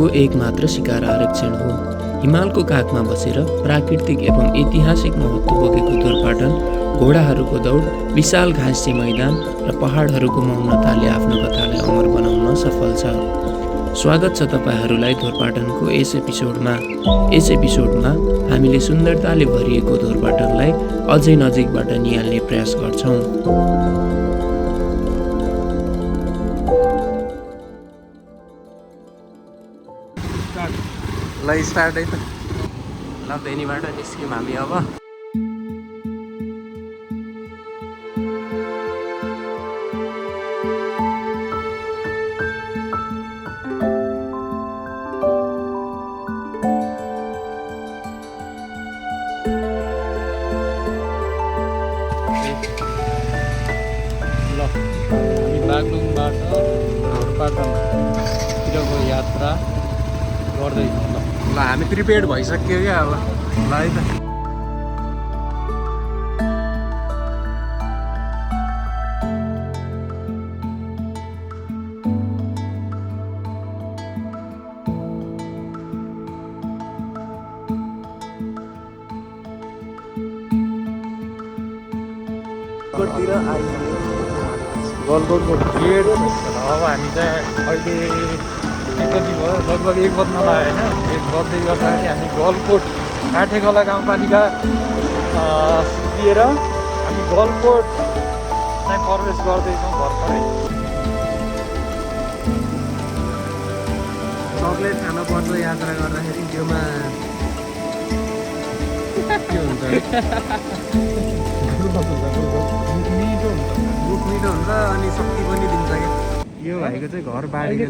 पृथ्वीको एकमात्र शिकार आरक्षण हो। हिमालको काखमा बसेर प्राकृतिक एवं ऐतिहासिक महत्त्व बोकेको दोरपाटन घोडाहरूको दौड, विशाल घाँसे मैदान र पहाडहरूको मौनताले आफ्नो कथालाई अमर बनाउन सफल छ। स्वागत छ तपाईहरूलाई दोरपाटनको यस एपिसोडमा हामीले सुन्दरताले भरिएको दोरपाटनलाई अझै नजिकबाट निहाल्ने प्रयास गर्छौँ। ल स्टार्ट है त। ल बेनीबाट निस्क्यौँ हामी अब। ल हामी बागलुङबाट दोरपाटनतिरको यात्रा गर्दैछौँ। ल हामी प्रिपेड भइसक्यो क्या अब। ल है त। गलकोटको गेट अब हामी चाहिँ अहिले एक बजी भयो, लगभग 1 बज्न लाग्यो होइन। 1 बज्दै गर्दाखेरि हामी गलकोट काठेगला गाउँपालिका सिद्धिएर हामी गलकोट चाहिँ प्रवेश गर्दैछौँ भर्खरै। चक्लेट खान पर्छ यात्रा गर्दाखेरि, त्योमा के हुन्छ रुख मिठो हुन्छ अनि शक्ति पनि दिन्छ क्या। यो भाइको चाहिँ घर बारीको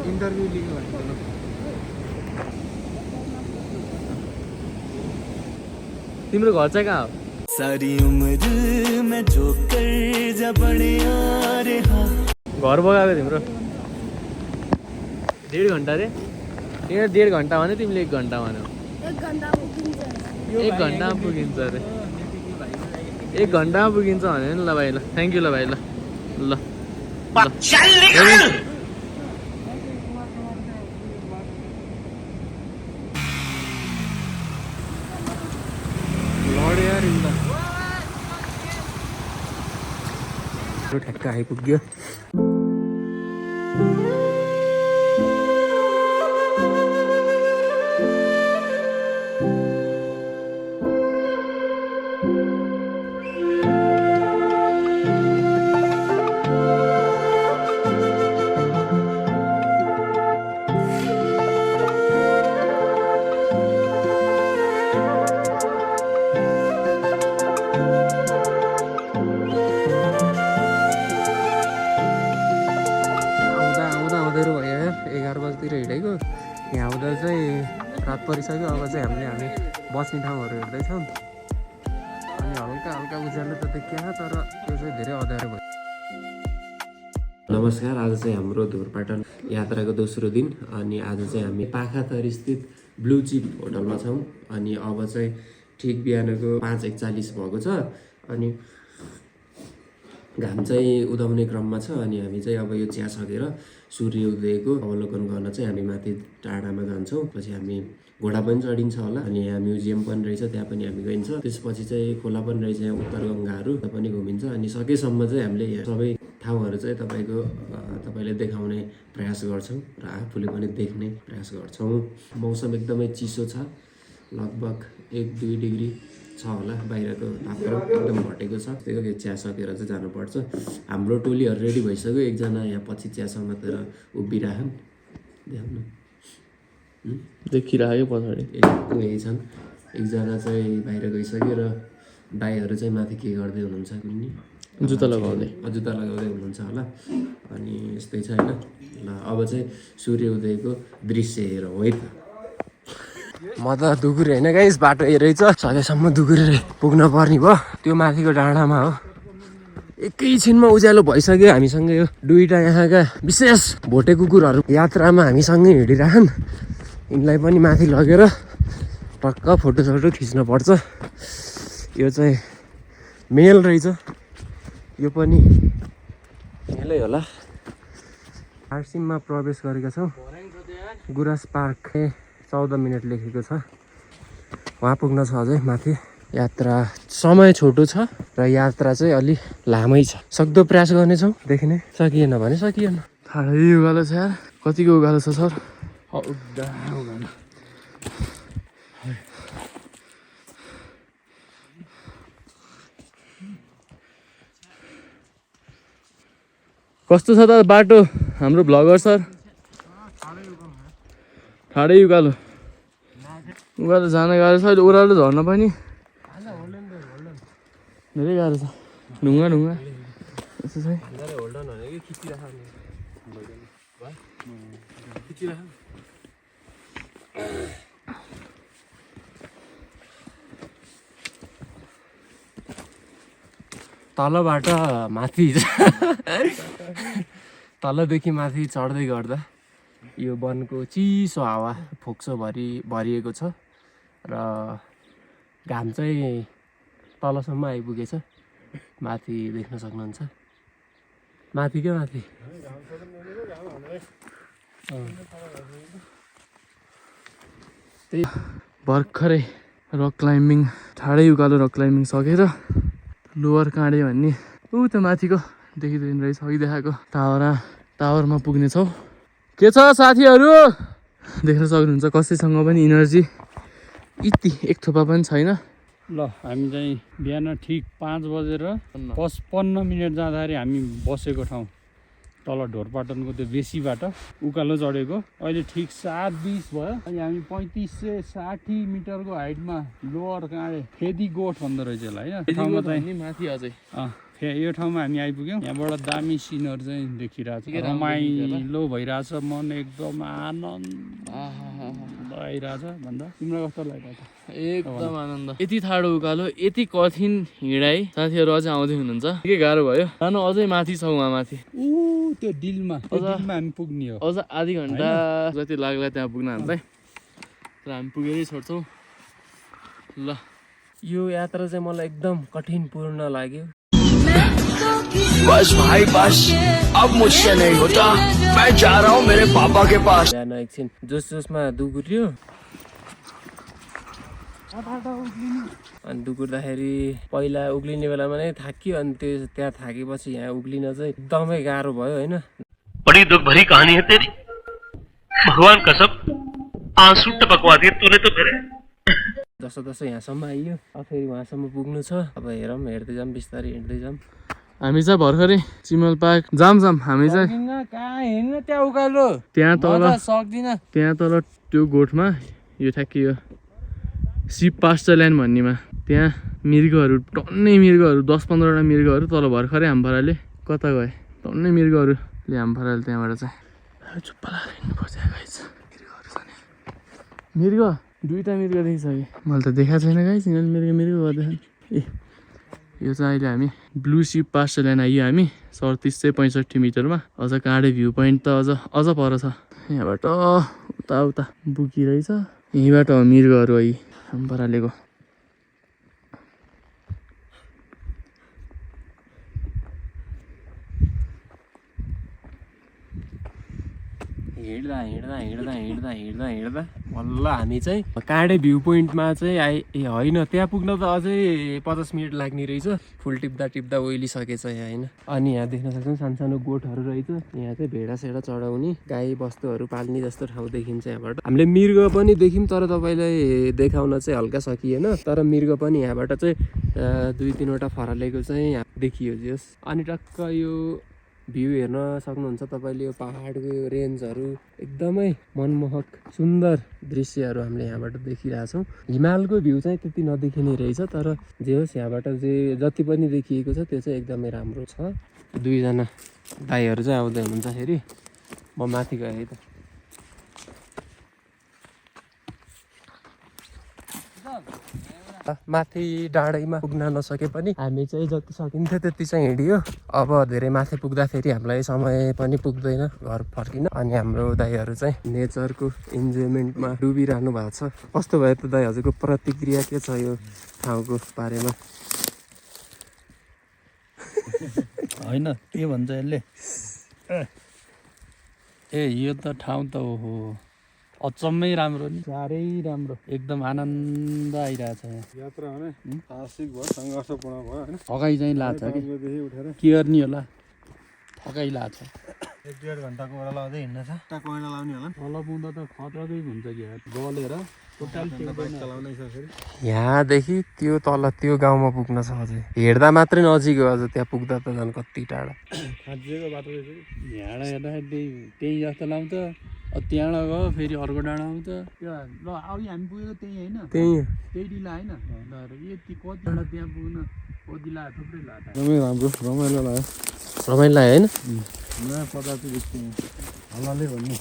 इन्टरभ्यू लिएको भाइको। तिम्रो घर चाहिँ कहाँ हो? सारी उम्र में जो कर जा बड़े यारे हाँ। घर बगाएको तिम्रो 1.5 घन्टा रे? तिमीले 1.5 घन्टा भन्यो, तिमीले 1 घन्टा भन्यो। 1 घन्टामा पुगिन्छ अरे। 1 घन्टामा पुगिन्छ भने नि। ल भाइ ल, थ्याङ्क यू ल भाइ ल। ल ठ्याक्क आइपुग्यो। हिँडेको यहाँ आउँदा चाहिँ रात परिसक्यो। अब चाहिँ हामी बस्ने ठाउँहरू हेर्दैछौँ। अनि हल्का उज्यालो त देखिएन, तर त्यो चाहिँ धेरै अँध्यारो भयो। नमस्कार, आज चाहिँ हाम्रो दोरपाटन यात्राको दोस्रो दिन। अनि आज चाहिँ हामी पाखाथर स्थित ब्लु चिप होटलमा छौँ। अनि अब चाहिँ ठिक बिहानको 5:41 भएको छ। अनि घाम चाहिँ उदाउने क्रममा छ। अनि हामी चाहिँ अब यो चिया सकेर सूर्य उदयको अवलोकन गर्न चाहिँ हामी माथि टाढामा जान्छौँ। पछि हामी घोडा पनि चढिन्छ होला। अनि यहाँ म्युजियम पनि रहेछ, त्यहाँ पनि हामी गइन्छ। त्यसपछि चाहिँ खोला पनि रहेछ, यहाँ उत्तर गङ्गाहरू त्यहाँ पनि घुमिन्छ। अनि सकेसम्म चाहिँ हामीले यहाँ सबै ठाउँहरू चाहिँ तपाईँले देखाउने प्रयास गर्छौँ र आफूले पनि देख्ने प्रयास गर्छौँ। मौसम एकदमै चिसो छ, लगभग 1-2 डिग्री छ होला। बाहिरको तापक्रम एकदम घटेको छ। त्यो चिया सकेर चाहिँ जानुपर्छ। हाम्रो टोलीहरू रेडी भइसक्यो। एकजना यहाँ पछि चिया समातेर उभिराखन्, देखाउनु देखिरहेको पछाडि यही छन्। एकजना चाहिँ बाहिर गइसक्यो र दाइहरू चाहिँ माथि के गर्दै हुनुहुन्छ कुनै जुत्ता लगाउँदै हुनुहुन्छ होला। अनि यस्तै छ होइन। ल अब चाहिँ सूर्य उदयको दृश्य हेरौँ है त। म त दुगुरे होइन गाइस, बाटो हेरेछ सकेसम्म दुगुरे पुग्न पर्ने भयो। त्यो माथिको डाँडामा हो। एकैछिनमा उज्यालो भइसक्यो। हामीसँग यो दुईटा यहाँका विशेष भोटे कुकुरहरू यात्रामा हामीसँगै हिँडिरहन्। यिनलाई पनि माथि लगेर टक्क फोटोसोटो खिच्न पर्छ। यो चाहिँ मेल रहेछ, यो पनि मेलै होला। आरसिममा प्रवेश गरेका छौँ। गुराँस पार्क 14 मिनट लेखेको छ। वहाँ पुग्न छ अझै माथि। यात्रा समय छोटो छ र यात्रा चाहिँ अलि लामै छ। सक्दो प्रयास गर्नेछौँ, देखिने। सकिएन भने सकिएन। ठाडै उकालो छ यार। कतिको उकालो छ सर? कस्तो छ त बाटो हाम्रो भ्लगर सर? ठाडै उकालो उकालो जान गाह्रो छ। अहिले ओह्रालो झर्न पनि धेरै गाह्रो छ। ढुङ्गा ढुङ्गा यस्तो छ। तलबाट माथि तलदेखि माथि चढ्दै गर्दा यो वनको चिसो हावा फोक्सो भरिएको छ र घाम चाहिँ तलसम्म आइपुगेछ। माथि देख्न सक्नुहुन्छ। माथि क्या माथि त्यही भर्खरै रक क्लाइम्बिङ ठाडै उकालो रक क्लाइम्बिङ सकेर लोवर काँडे भन्ने ऊ त्यो माथिको देखिँदैन रहेछ अघि देखाएको टावरमा पुग्नेछौँ। के छ साथीहरू? देख्न सक्नुहुन्छ कसैसँग पनि इनर्जी यति एक थोपा पनि छैन। ल हामी चाहिँ बिहान ठिक 5 बजेर 55 मिनट जाँदाखेरि हामी बसेको ठाउँ तल ढोरपाटनको त्यो बेसीबाट उकालो चढेको। अहिले ठिक 7:20 भयो। अनि हामी 3560 मिटरको हाइटमा लोवर काँडे फेदी गोठ भन्दो रहेछ होला होइन। ठाउँमा चाहिँ माथि अझै यो ठाउँमा हामी आइपुग्यौँ। यहाँबाट दामी सिनहरू चाहिँ देखिरहेको छ। रमाइलो भइरहेछ। मन एकदम आनन्द भइरहेछ भन्दा तिम्रो कस्तो लागिरहेछ? एकदम आनन्द। यति ठाडो उकालो यति कठिन हिँडाइ साथीहरू अझै आउँदै हुनुहुन्छ। के गाह्रो भयो जानु। अझै माथि छ उहाँ माथि त्यो डिलमा हामी पुग्ने हो। अझ आधी घन्टा जति लाग्ला त्यहाँ पुग्न हामीलाई। तर हामी पुगेरै छोड्छौँ। ल यो यात्रा चाहिँ मलाई एकदम कठिनपूर्ण लाग्यो। बस भाई बस, अब मुझसे नहीं होता, मैं जा रहा हूँ मेरे पापा के पास। बिहान एकछिन जोसमा दुगुर्यो अनि दुगुर्दाखेरि पहिला उक्लिने बेलामा नै थाकियो। अनि त्यहाँ थाकेपछि यहाँ उक्लिन चाहिँ एकदमै गाह्रो भयो होइन। बड़ी दुख भरी कहानी है तेरी। भगवान कसम आंसू टपकवा दिए तूने तो मेरे। जसो यहाँसम्म आइयो। अब फेरि उहाँसम्म पुग्नु छ। अब हेरौँ, हेर्दै जाऊँ, बिस्तारै हिँड्दै जाऊँ। हामी चाहिँ भर्खरै चिमल पार्क जाम हामी चाहिँ कहाँ हिँड्नु त्यहाँ उकालो त्यहाँ तल सक्दिन। त्यहाँ तल त्यो गोठमा यो ठ्याक्कै यो सिप पास्चर ल्यान्ड भन्नेमा त्यहाँ मृगहरू टन्नै मृगहरू 10-15वटा मृगहरू तल भर्खरै हामफाराले कता गए। टन्नै मृगहरूले हामफाराले त्यहाँबाट चाहिँ चुप्पा लगाएर हिँड्नुपर्छ। मृगहरू छ नि। मृग 2टा मृग देखिसकेँ मैले त देखाएको छैन गाइस। यिनीहरूले मृग गर्दैछन्। ए यो चाहिँ अहिले हामी ब्लू सिप पास्चर ल्यान्ड आइयो हामी 3765 मिटरमा। अझ काँडे भ्यू पोइन्ट त अझ पर छ। यहाँबाट उता बुकिरहेछ। यहीँबाट हो मृगहरू है हामफारालेको। हिँड्दा बल्ल हामी चाहिँ काँडे भ्यू पोइन्टमा चाहिँ होइन, त्यहाँ पुग्न त अझै 50 मिनट लाग्ने रहेछ। फुल टिप्दा ओइलिसकेछ यहाँ होइन। अनि यहाँ देख्न सक्छौँ सानो गोठहरू रहेछ। यहाँ चाहिँ भेडासेडा चढाउने गाई बस्तुहरू पाल्ने जस्तो ठाउँ देखिन्छ यहाँबाट। हामीले मृग पनि देख्यौँ तर तपाईँलाई देखाउन चाहिँ हल्का सकिएन। तर मृग पनि यहाँबाट चाहिँ 2-3वटा फरालेको चाहिँ यहाँ देखियो जस। अनि टक्क यो भ्यू हेर्न सक्नुहुन्छ तपाईँले। यो पहाडको यो रेन्जहरू एकदमै मनमोहक सुन्दर दृश्यहरू हामीले यहाँबाट देखिरहेछौँ। हिमालको भ्यू चाहिँ त्यति नदेखिने रहेछ तर जे होस् यहाँबाट जति पनि देखिएको छ त्यो चाहिँ एकदमै राम्रो छ। 2जना दाइहरू चाहिँ आउँदै हुनुहुन्छ। फेरि म माथि गएँ है त। माथि डाँडैमा पुग्न नसके पनि हामी चाहिँ जति सकिन्थ्यो त्यति चाहिँ हिँडियो। अब धेरै माथि पुग्दाखेरि हामीलाई समय पनि पुग्दैन घर फर्किन। अनि हाम्रो दाइहरू चाहिँ नेचरको इन्जोयमेन्टमा डुबिरहनु भएको छ। कस्तो भयो त दाइ, हजुरको प्रतिक्रिया के छ यो ठाउँको बारेमा? होइन के भन्छ यसले, ए यो त ठाउँ त ओहो अचम्मै राम्रो नि साह्रै राम्रो एकदम आनन्द आइरहेछ यहाँ यात्रा भने साहसिक भयो सङ्घर्षपूर्ण भयो होइन थकाइ चाहिँ लाग्छ कि बजेदेखि उठेर के गर्ने होला थकाइ लाग्छ 1-1.5 घन्टाको ओह्रालो लाउँदै हिँड्न छ टाको ऐना लाउने होला तल पुग्दा त खतरै हुन्छ कि यार गलेर टोटल चलाउनै छ फेरि यहाँदेखि त्यो तल त्यो गाउँमा पुग्न छ अझै हेर्दा मात्रै नजिक हो अझ त्यहाँ पुग्दा त झन् कति टाढा खाँचिएको बाटो रहेछ कि यहाँबाट हेर्दाखेरि त्यही जस्तो लाउँछ त्यहाँबाट गयो फेरि अर्को डाँडा आउँछ त्यो ल अघि हामी पुगेको त्यही होइन त्यही डिला होइन ल यति कति डाँडा त्यहाँ पुग्न कति ला थुप्रै ला एकदमै राम्रो रमाइलो लाग्यो रमाइलो लाग्यो होइन नयाँ पदार्थ देखियो हल्लाले भन्नु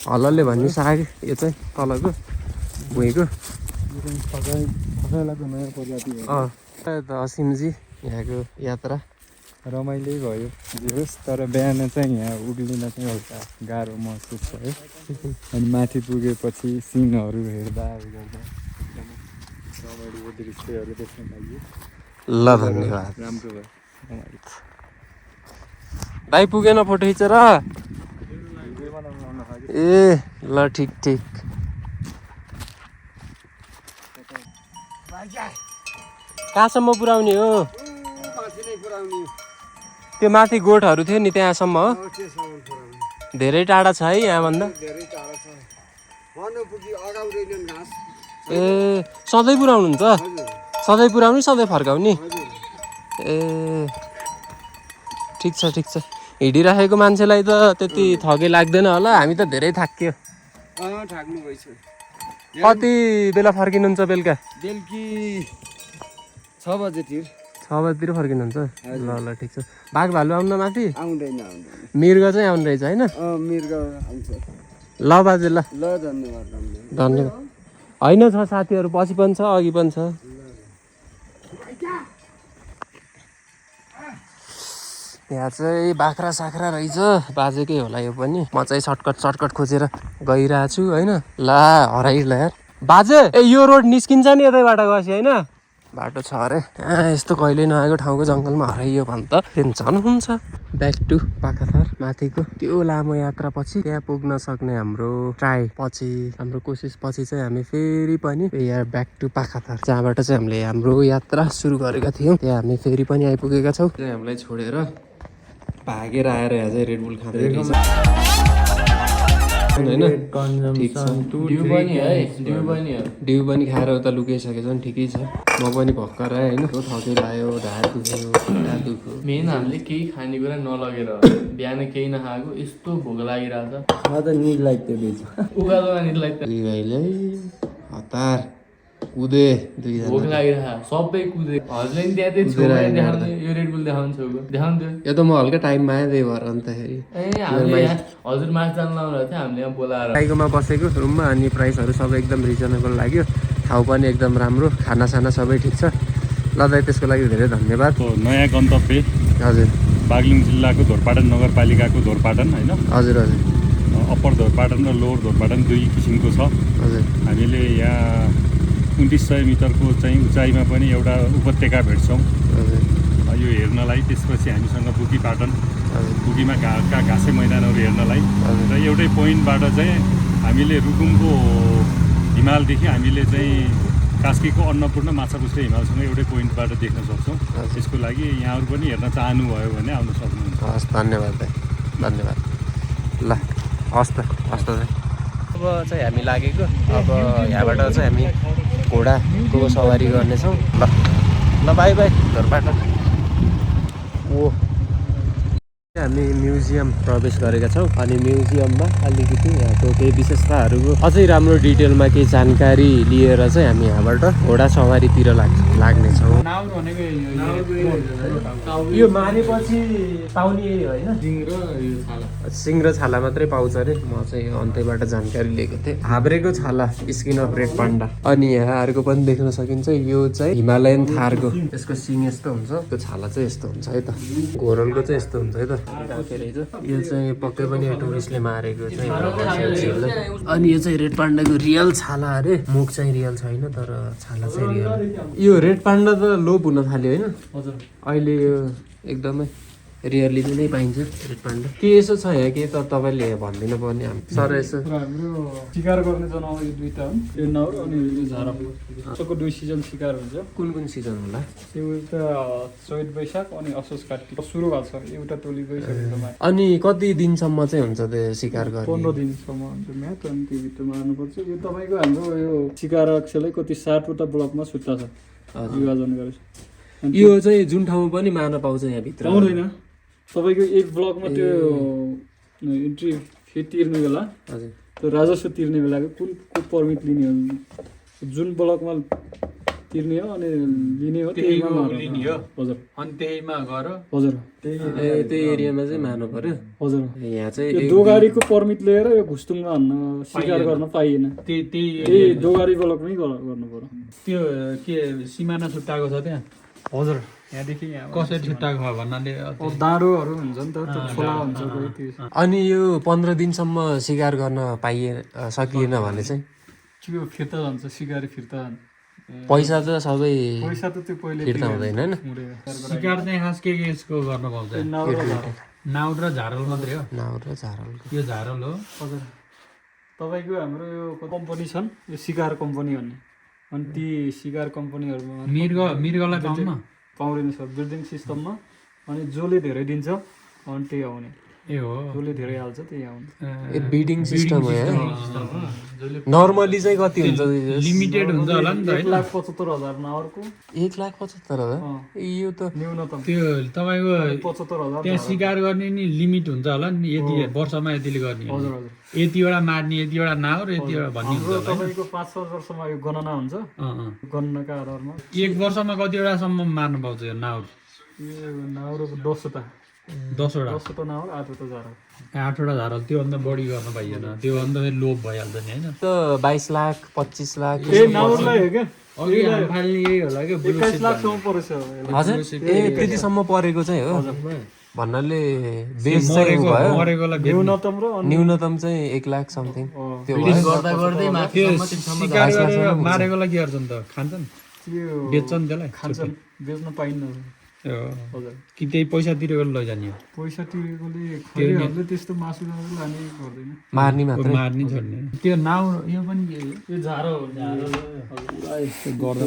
हल्लाले भन्नु साग यो चाहिँ तलको भुइँको खसाइलाको नयाँ प्रजाति हो असिमजी यहाँको यात्रा रमाइलो भयो जे होस् तर बिहान चाहिँ यहाँ उक्लिन चाहिँ एउटा गाह्रो महसुस भयो अनि माथि पुगेपछि सिनहरू हेर्दा गर्दा एकदमै रमाइलो दृश्यहरू देख्न पाइयो ल धन्यवाद राम्रो भयो रमाइलो भाइ पुगेन फोटो खिचेर ए ल ठिक ठिक कहाँसम्म पुऱ्याउने हो त्यो माथि गोठहरू थियो नि त्यहाँसम्म हो धेरै टाढा छ है यहाँभन्दा ए सधैँ पुऱ्याउनुहुन्छ सधैँ पुऱ्याउने सधैँ फर्काउने ए ठिक छ हिँडिराखेको मान्छेलाई त त्यति थकै लाग्दैन होला हामी त धेरै थाक्यो कति बेला फर्किनुहुन्छ बेलुका बेलुकी 6 बजेतिर 6 बजीतिर फर्किनुहुन्छ ल ल ठिक छ बाघ भालु आउन माथि आउँदैन मृग चाहिँ आउनु रहेछ होइन मृग आउँछ ल बाजे ल धन्यवाद होइन छ साथीहरू पछि पनि छ अघि पनि छ यहाँ चाहिँ बाख्रा साख्रा रहेछ बाजेकै होला यो पनि म चाहिँ सर्टकट खोजेर गइरहेको छु होइन ला हराइल यार बाजे ए यो रोड निस्किन्छ नि यतैबाट गएपछि होइन बाटो छ अरे यस्तो कहिले नआएको ठाउँको जङ्गलमा हराइयो भने त टेन्सन हुन्छ ब्याक टु पाखाथर माथिको त्यो लामो यात्रा पछि त्यहाँ पुग्न सक्ने हाम्रो ट्राई पछि हाम्रो कोसिस पछि चाहिँ हामी फेरि पनि यहाँ ब्याक टु पाखाथर जहाँबाट चाहिँ हामीले हाम्रो यात्रा सुरु गरेका थियौँ त्यहाँ हामी फेरि पनि आइपुगेका छौँ त्यहाँ हामीलाई छोडेर भागेर आएर यहाँ चाहिँ रेडबुल खाँदै रहेछ डिउ पनि खाएर उता लुकाइसकेछ नि ठिकै छ म पनि भर्खर आएँ होइन थकै लाग्यो ढाड दुख्यो खुट्टा दुख्यो मेन हामीले केही खानेकुरा नलगेर बिहान केही नखाएको यस्तो भोक लागिरहेछ म त निद लाग्थ्यो बेच उकालो नानीलाई त दुई भाइले हतार कुदे दुईजना भोक लागिरहेको सबै कुदे हजुरले नि त्यहाँ चाहिँ छेउमा देखाउने यो रेडबुल देखाउनु छेउको देखाउनु थियो यो त म हल्का टाइममा आएँ त्यही भएर अन्तखेरि ए हामीले यहाँ हजुर मास जानु लाउनु थियो हामीले यहाँ बोलाएर टाइगोमा बसेको रुममा अनि प्राइसहरू सबै एकदम रिजनेबल लाग्यो ठाउँ पनि एकदम राम्रो खानासाना सबै ठिक छ ल दाइ त्यसको लागि धेरै धन्यवाद नयाँ गन्तव्य हजुर बागलुङ जिल्लाको धोरपाटन नगरपालिकाको धोरपाटन होइन हजुर हजुर अप्पर धोरपाटन र लोवर धोरपाटन दुई किसिमको छ हजुर हामीले यहाँ 2900 मिटरको चाहिँ उचाइमा पनि एउटा उपत्यका भेट्छौँ हजुर यो हेर्नलाई त्यसपछि हामीसँग बुकीमा घाँसे मैदानहरू हेर्नलाई र एउटै पोइन्टबाट चाहिँ हामीले रुकुमको हिमालदेखि हामीले चाहिँ कास्कीको अन्नपूर्ण माछापुच्छ्रे हिमालसँग एउटै पोइन्टबाट देख्न सक्छौँ त्यसको लागि यहाँहरू पनि हेर्न चाहनुभयो भने आउन सक्नुहुन्छ हस् धन्यवाद दाइ धन्यवाद ल हस् त दाइ अब चाहिँ हामी लागेको अब यहाँबाट चाहिँ हामी घोडाको सवारी गर्नेछौँ ल बाई बाई धोरपाटन ओ हामी म्युजियम प्रवेश गरेका छौँ अनि म्युजियममा अलिकति यहाँको केही विशेषताहरूको अझै राम्रो डिटेलमा केही जानकारी लिएर चाहिँ हामी यहाँबाट घोडा सवारीतिर लाग्नेछौँ यो मारेपछि पाउने होइन सिङ र छाला मात्रै पाउँछ अरे म चाहिँ अन्त्यबाट जानकारी लिएको थिएँ हाब्रेको छाला स्किन अफ रेड पान्डा अनि यहाँहरूको पनि देख्न सकिन्छ यो चाहिँ हिमालयन थारको यसको सिङ यस्तो हुन्छ त्यो छाला चाहिँ यस्तो हुन्छ है त घोरलको चाहिँ यस्तो हुन्छ है त यो चाहिँ पक्कै पनि टुरिस्टले मारेको चाहिँ अनि यो चाहिँ रेड पान्डाको रियल छाला अरे मुख चाहिँ रियल छैन तर छाला चाहिँ रियल यो रेड पान्डा त लोप हुन थाल्यो होइन अहिले यो एकदमै रियरली नै पाइन्छ रेड पान्डा। के यसो छ यहाँ के त तपाईँले भनिदिनु पर्ने सर यसो? हाम्रो शिकार गर्ने जनावर यो दुईटा हुन्, यो नाउर अनि यो झारल। यसको 2 सिजन शिकार हुन्छ। कुन सिजन होला? एउटा चैत वैशाख अनि असोज कार्तिक सुरु भएको छ, एउटा टोली गइसकेको छ। अनि कति दिनसम्म चाहिँ हुन्छ त्यो शिकार गर्ने? 15 दिनसम्म हुन्छ म्याच, अनि त्यो भित्र मार्नुपर्छ। यो तपाईँको हाम्रो यो शिकार अक्षलाई कति 7वटा ब्लकमा छुट्टा छ विभाजन गरेर। यो चाहिँ जुन ठाउँमा पनि मार्न पाउँछ यहाँभित्र? पाउँदैन। तपाईँको एक ब्लकमा त्यो इन्ट्री फी तिर्ने बेला, हजुर, त्यो राजस्व तिर्ने बेलाको कुन पर्मिट लिने हो, जुन ब्लकमा तिर्ने हो अनि लिने हो त्यहीमा लिने हो। हजुर, अनि त्यहीमा गएर हजुर त्यो एरियामा चाहिँ मार्नु पर्यो। हजुर, यहाँ चाहिँ यो दोगारीको पर्मिट लिएर यो घुस्तुङमा हान्न शिकार गर्न पाइएन। त्यही दोगारी ब्लकमै गर्नु पर्यो। त्यो के सिमाना छुट्टाएको छ त्यहाँ? हजुर, यहाँदेखि यहाँ कसरी छुट्टाएको छ भन्नाले दाँडोहरू हुन्छ नि त, त्यो खोला हुन्छ कोही त्यो। अनि यो 15 दिनसम्म शिकार गर्न सकिएन भने चाहिँ त्यो फिर्ता जान्छ, शिकारी फिर्ता जान्छ। पैसा त सबै पैसा त त्यो पहिले फिर्ता हुँदैन होइन? शिकार चाहिँ खास के यसको गर्न पाउँछ? नाउर र झारल मात्रै हो? नाउर र झारलको। यो झारल हो। हजुर, तपाईँको हाम्रो यो कम्पनी छन्, यो शिकार कम्पनी भन्ने, अनि ती शिकार कम्पनीहरूमा मृगलाई पाउन पाउँदैन सर, बिल्डिङ सिस्टममा। अनि जसले धेरै दिन्छ अनि त्यही आउने, ए हो, जसले धेरै हाल्छ त्यही आउने। ए बिडिङ सिस्टम हो यहाँ? नर्मली चाहिँ कति हुन्छ? लिमिटेड हुन्छ होला नि त होइन? 1,75,000 नाउरको। 1,75,000? यो त न्यूनतम त्यो तपाईँको 75,000। त्यहाँ शिकार गर्ने नि लिमिट हुन्छ होला नि, यति वर्षमा यतिले गर्ने, हजुर हजुर, यतिवटा मार्ने, यतिवटा नाउर, यतिवटा भन्ने हुन्छ होला। तपाईँको 5-6 वर्षमा यो गणना हुन्छ, गणनाका आधारमा 1 वर्षमा कतिवटासम्म मार्न पाउँछ यो नाउर? यो नाउरको 10वटा 10वटा नाउर, 8वटा झारल। 8वटा झारल, त्योभन्दा बढी गर्न पाइएन, त्योभन्दा लोभ भइहाल्छ नि होइन? त 22 लाख 25 लाख ए नाउरलाई हो क्या, अघि हामी फाल्ने यही होला क्या, 21 लाखसम्म परेछ। हजुर, ए त्यतिसम्म परेको चाहिँ हो भन्नाले बेस चाहिँ भयो। मरेकोलाई न्यूनतम र न्यूनतम चाहिँ 1 लाख समथिङ त्यो भयो। गर्दा गर्दै शिकार गरेर मारेकोलाई के गर्छन् त? खान्छन्, त्यो बेच्छन् त्यसलाई, खान्छन्, बेच्न पाइन्न। हो हजुर, कि त्यही पैसा तिरेको लैजाने हो? पैसा तिरेकोले खैरीहरूले त्यस्तो मासु लाने गर्दैन, मार्ने मात्र मार्ने छोड्ने। त्यो नाउर यो पनि के हो? यो झारो हो। यस्तो गर्दा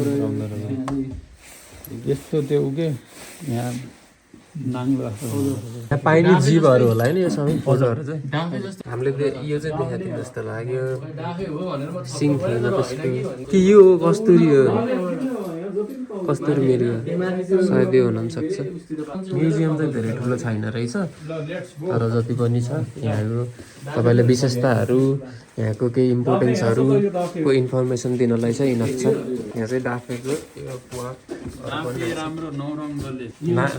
यस्तो त्यो के यहाँ नाङ्लो यहाँ पाइने जीवहरू होला होइन यो सबै फोटोहरू चाहिँ? हामीले यो चाहिँ देखाएको जस्तो लाग्यो, सिङ थिएन त्यसको। कि यो कस्तुरी हो? कस्तुरी मृग सायद यो हुनसक्छ। म्युजियम चाहिँ धेरै ठुलो छैन रहेछ, तर जति पनि छ यहाँको तपाईँले विशेषताहरू, यहाँको केही इम्पोर्टेन्सहरूको इन्फर्मेसन दिनलाई चाहिँ इनफ छ। यहाँ चाहिँ डाफेको राम्रो नौरङ्गले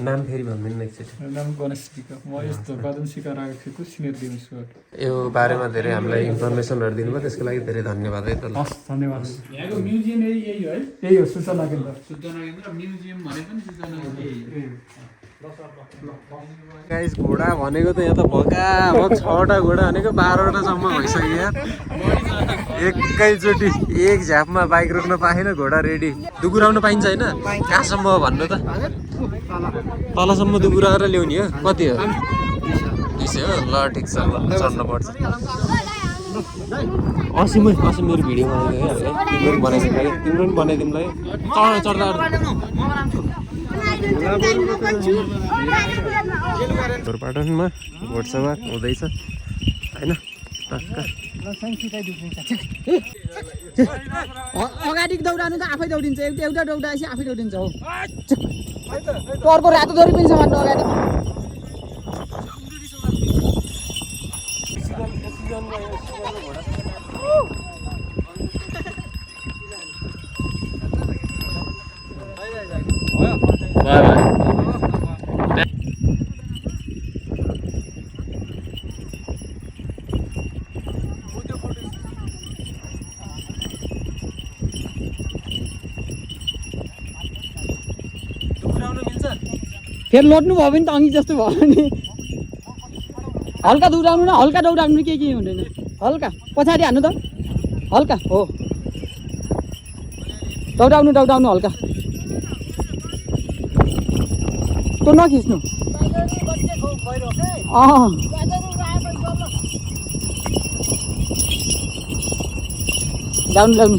नाम फेरि भन्दैन एकचोटि? नाम गणेश टिका। म यस्तो बादन शिकार आएको थिएको सिनियर दिनुहोस्। यो बारेमा धेरै हामीलाई इन्फर्मेसनहरू दिनुभयो, त्यसको लागि धेरै धन्यवाद है त। ल हस्, धन्यवाद। यहाँको म्युजियम यही हो है? यही हो, सूचना केन्द्र। सूचना केन्द्र म्युजियम भने पनि सूचना केन्द्र। गाइस घोडा भनेको त यहाँ त भगाभग 6वटा घोडा भनेको 12वटासम्म भइसक्यो यार। एकैचोटि एक झ्यापमा बाइक रोक्न पाएन, घोडा रेडी। दुगुराउन पाइन्छ होइन? कहाँसम्म हो भन्नु त? तलसम्म दुगुराएर ल्याउने हो? कति हो? 200 हो? ल ठिक छ, ल चढ्न पर्छ। 80 मेरो भिडियो बनाइदियो है, तिम्रो पनि बनाइदिनु है, तिम्रो पनि बनाइदिउँ ल है। चढ्दा गोरुपाटनमा घोडसवार हुँदैछ होइन? अगाडि दौडानु त आफै दौडिन्छ, एउटा दौडाएपछि आफै दौडिन्छ हो। अर्को रातो दोरी पनि छ भन्नु अगाडि। By by. फेरि लोड्नु भयो भने त अघि जस्तो भयो भने हल्का दौडाउनु न, हल्का दौडाउनु के हुँदैन, हल्का पछाडि हान्नु त, हल्का हो दौडाउनु हल्का। त्यो नखिच्नु अँ ल्याउनु ल्याउनु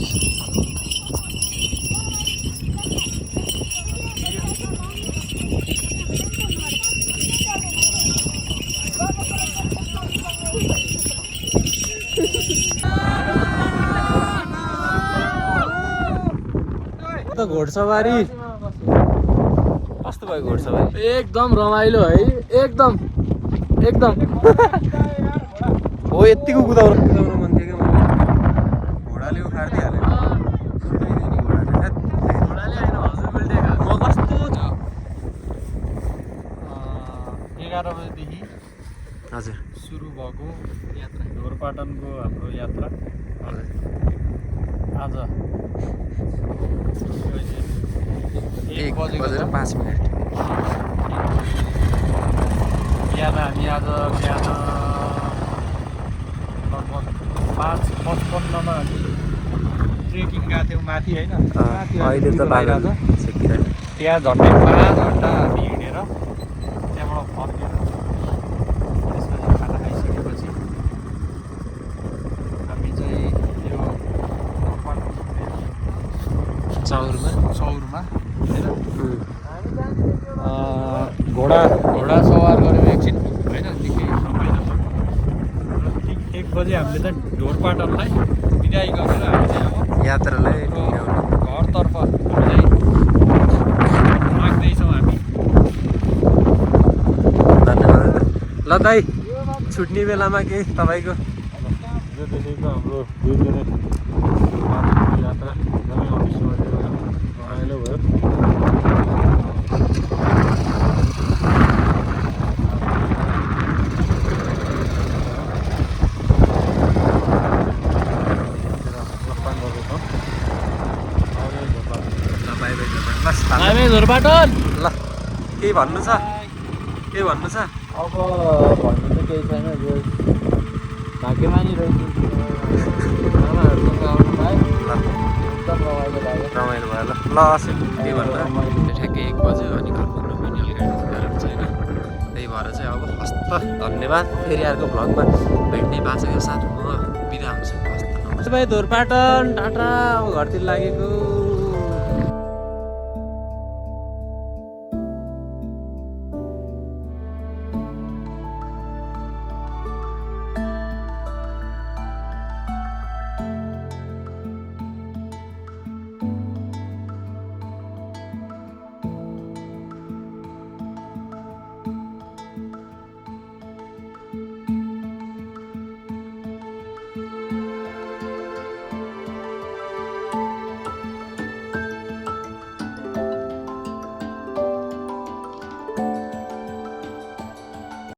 घोडसवारी कस्तो भयो घोडसवारी? एकदम रमाइलो है एकदम एकदम हो यतिको कुदाउनु मन थियो क्या मलाई। घोडाले उखार्दै हाल्यो। सुटाइदिने घोडाले घोडाले होइन हजुर बेल्टेका म कस्तो 11 बजेदेखि हजुर सुरु भएको यात्रा ढोरपाटनको हाम्रो यात्रा आज 1:05 बिहान हामी आज बिहान लगभग 5:55 हामी ट्रेकिङ गएको थियौँ माथि होइन माथि अहिले त बादल छेकिरहेको त्यहाँ झन्डै 5 घन्टा हामी हिँडेर त्यहाँबाट फर्केर त्यसपछि खाना खाइसकेपछि हामी चाहिँ यो चौरमा घोडा सवार गऱ्यौँ एकछिन होइन निकै रमाइलो भयो ठिक 1 बजे हामीले त ढोरपाटनलाई बिदाई गरेर हामी चाहिँ अब यात्रालाई घरतर्फ हामी चाहिँ लाग्दैछौँ हामी धन्यवाद। ल दाइ छुट्ने बेलामा केही तपाईँको यो देखेको हाम्रो 2 दिने यात्रा एकदमै अविस्मरणीय रमाइलो भयो घोडपाटन ल केही भन्नु छ? केही भन्नु छ? अब भन्नु त केही छैन जो भाग्यमानी रहेछु आमाहरूसँग आउनु भयो ल एकदम रमाइलो भयो रमाइलो भयो। ल असिम के भन्नु? ठ्याक्कै 1 बज्यो अनि घर पुग्नु पनि अलिक गाह्रो छैन। त्यही भएर चाहिँ अब हस्त धन्यवाद। फेरि अर्को भ्लगमा भेट्ने बाँचेको साथ म बिदा हुन्छु। हस्त भाइ ढोरपाटन टाटा अब घरतिर लागेको।